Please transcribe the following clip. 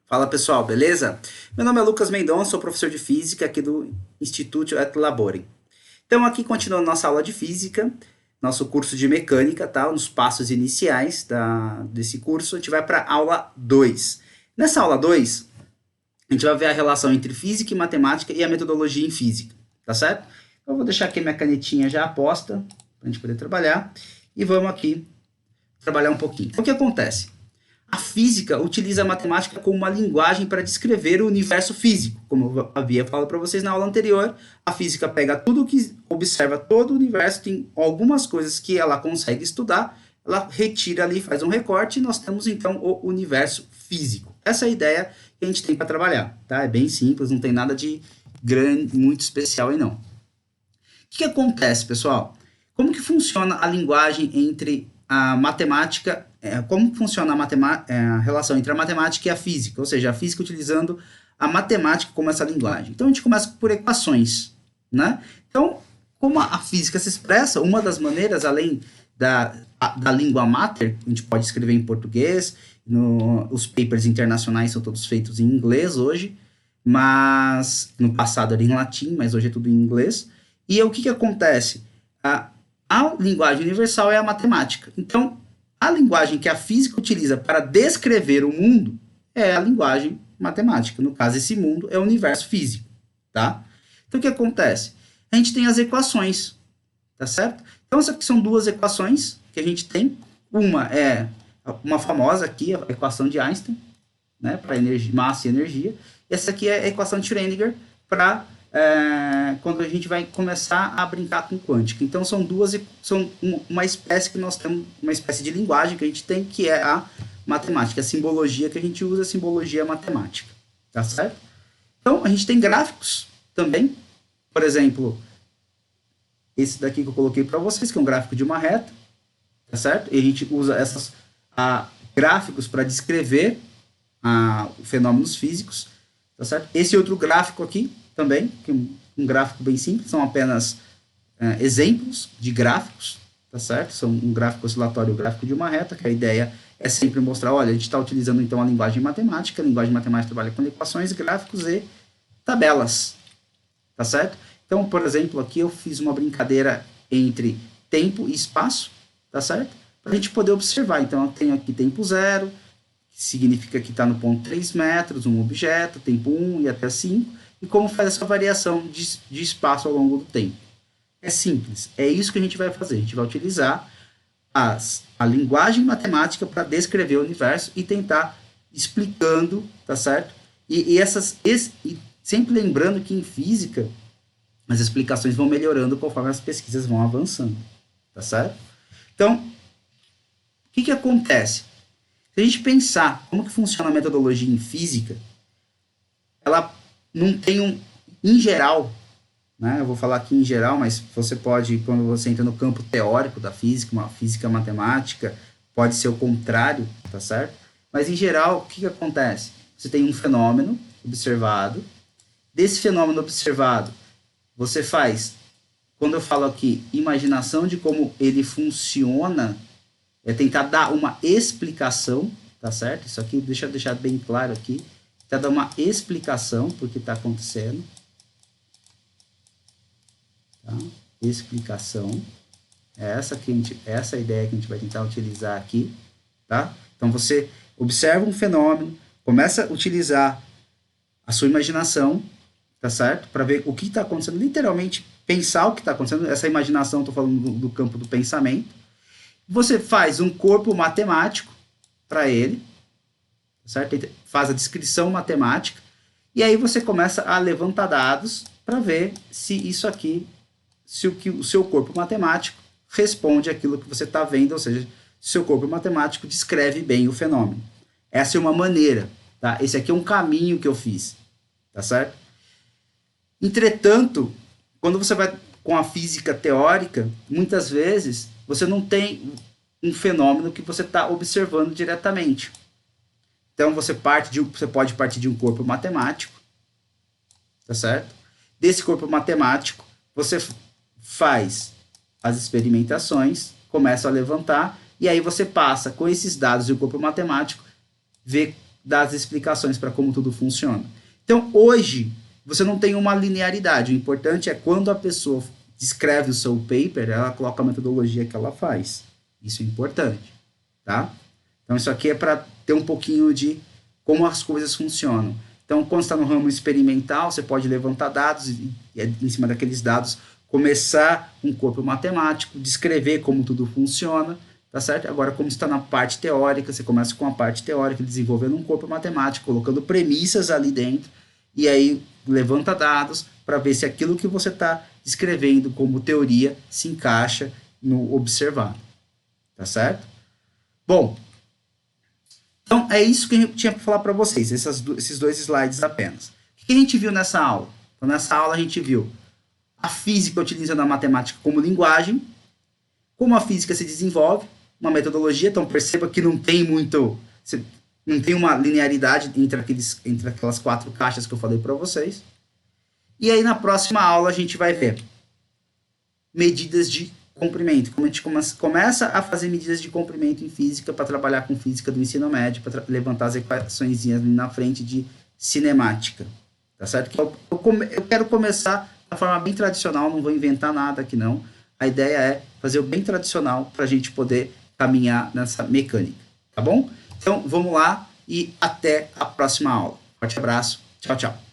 Fala pessoal, beleza? Meu nome é Lucas Mendonça, sou professor de física aqui do Instituto et Laborem. Então aqui continuando nossa aula de física, nosso curso de mecânica, tá? Nos passos iniciais desse curso, a gente vai para a aula 2. Nessa aula 2, a gente vai ver a relação entre física e matemática e a metodologia em física, tá certo? Então eu vou deixar aqui minha canetinha já aposta, para a gente poder trabalhar, e vamos aqui trabalhar um pouquinho. Então, o que acontece? A física utiliza a matemática como uma linguagem para descrever o universo físico. Como eu havia falado para vocês na aula anterior, a física pega tudo que observa todo o universo, tem algumas coisas que ela consegue estudar, ela retira ali, faz um recorte e nós temos então o universo físico. Essa é a ideia que a gente tem para trabalhar, tá? É bem simples, não tem nada de grande, muito especial aí não. O que acontece, pessoal? Como que funciona a linguagem entre a matemática, como funciona a relação entre a matemática e a física, ou seja, a física utilizando a matemática como essa linguagem. Então a gente começa por equações, né? Então, como a física se expressa, uma das maneiras, além da língua mater, a gente pode escrever em português, os papers internacionais são todos feitos em inglês hoje, mas no passado era em latim, mas hoje é tudo em inglês. E o que acontece? A linguagem universal é a matemática. Então, a linguagem que a física utiliza para descrever o mundo é a linguagem matemática. No caso, esse mundo é o universo físico, tá? Então, o que acontece? A gente tem as equações, tá certo? Então, essas aqui são duas equações que a gente tem. Uma é uma famosa aqui, a equação de Einstein, né, para massa e energia. Essa aqui é a equação de Schrödinger para quando a gente vai começar a brincar com quântica. Então são uma espécie que nós temos, uma espécie de linguagem que a gente tem, que é a matemática, a simbologia que a gente usa, a simbologia matemática, tá certo? Então a gente tem gráficos também, por exemplo, esse daqui que eu coloquei para vocês, que é um gráfico de uma reta, tá certo? E a gente usa esses gráficos para descrever fenômenos físicos, tá certo? Esse outro gráfico aqui também, que é um gráfico bem simples, são apenas exemplos de gráficos, tá certo? São um gráfico oscilatório e um gráfico de uma reta, que a ideia é sempre mostrar, olha, a gente está utilizando então a linguagem matemática, a linguagem matemática trabalha com equações, gráficos e tabelas, tá certo? Então, por exemplo, aqui eu fiz uma brincadeira entre tempo e espaço, tá certo? Para a gente poder observar, então eu tenho aqui tempo 0, que significa que está no ponto 3 metros, um objeto, tempo 1 e até 5, e como faz essa variação de espaço ao longo do tempo. É simples, é isso que a gente vai fazer. A gente vai utilizar a linguagem matemática para descrever o universo e tentar explicando, tá certo? E sempre lembrando que em física as explicações vão melhorando conforme as pesquisas vão avançando, tá certo? Então, o que acontece? Se a gente pensar como que funciona a metodologia em física, ela não tem em geral, né? Eu vou falar aqui em geral, mas você pode, quando você entra no campo teórico da física, uma física matemática, pode ser o contrário, tá certo? Mas em geral, o que acontece? Você tem um fenômeno observado, desse fenômeno observado, você faz, quando eu falo aqui, imaginação de como ele funciona, é tentar dar uma explicação, tá certo? Isso aqui, deixa eu deixar bem claro aqui, para dar uma explicação por que está acontecendo. Tá? Explicação. Essa é a ideia que a gente vai tentar utilizar aqui. Tá? Então você observa um fenômeno, começa a utilizar a sua imaginação, tá certo? Para ver o que está acontecendo, literalmente pensar o que está acontecendo. Essa imaginação, estou falando do campo do pensamento. Você faz um corpo matemático para ele, certo? Faz a descrição matemática e aí você começa a levantar dados para ver se isso aqui, se o seu corpo matemático responde àquilo que você está vendo, ou seja, se o seu corpo matemático descreve bem o fenômeno. Essa é uma maneira, tá? Esse aqui é um caminho que eu fiz, tá certo? Entretanto, quando você vai com a física teórica, muitas vezes você não tem um fenômeno que você está observando diretamente. Então você pode partir de um corpo matemático, tá certo? Desse corpo matemático, você faz as experimentações, começa a levantar, e aí você passa com esses dados e o corpo matemático, ver dar as explicações para como tudo funciona. Então, hoje, você não tem uma linearidade. O importante é quando a pessoa descreve o seu paper, ela coloca a metodologia que ela faz. Isso é importante, tá? Então, isso aqui é para ter um pouquinho de como as coisas funcionam. Então, quando está no ramo experimental, você pode levantar dados e, em cima daqueles dados, começar um corpo matemático, descrever como tudo funciona, tá certo? Agora, como está na parte teórica, você começa com a parte teórica, desenvolvendo um corpo matemático, colocando premissas ali dentro, e aí levanta dados para ver se aquilo que você está descrevendo como teoria se encaixa no observado, tá certo? Bom, então é isso que eu tinha para falar para vocês, esses dois slides apenas. O que a gente viu nessa aula? Então, nessa aula a gente viu a física utilizando a matemática como linguagem, como a física se desenvolve, uma metodologia, então perceba que não tem não tem uma linearidade entre aquelas 4 caixas que eu falei para vocês. E aí na próxima aula a gente vai ver medidas de comprimento, como a gente começa a fazer medidas de comprimento em física para trabalhar com física do ensino médio, para levantar as equações ali na frente de cinemática, tá certo? Eu quero começar da forma bem tradicional, não vou inventar nada aqui não. A ideia é fazer o bem tradicional para a gente poder caminhar nessa mecânica, tá bom? Então, vamos lá e até a próxima aula. Forte abraço, tchau, tchau.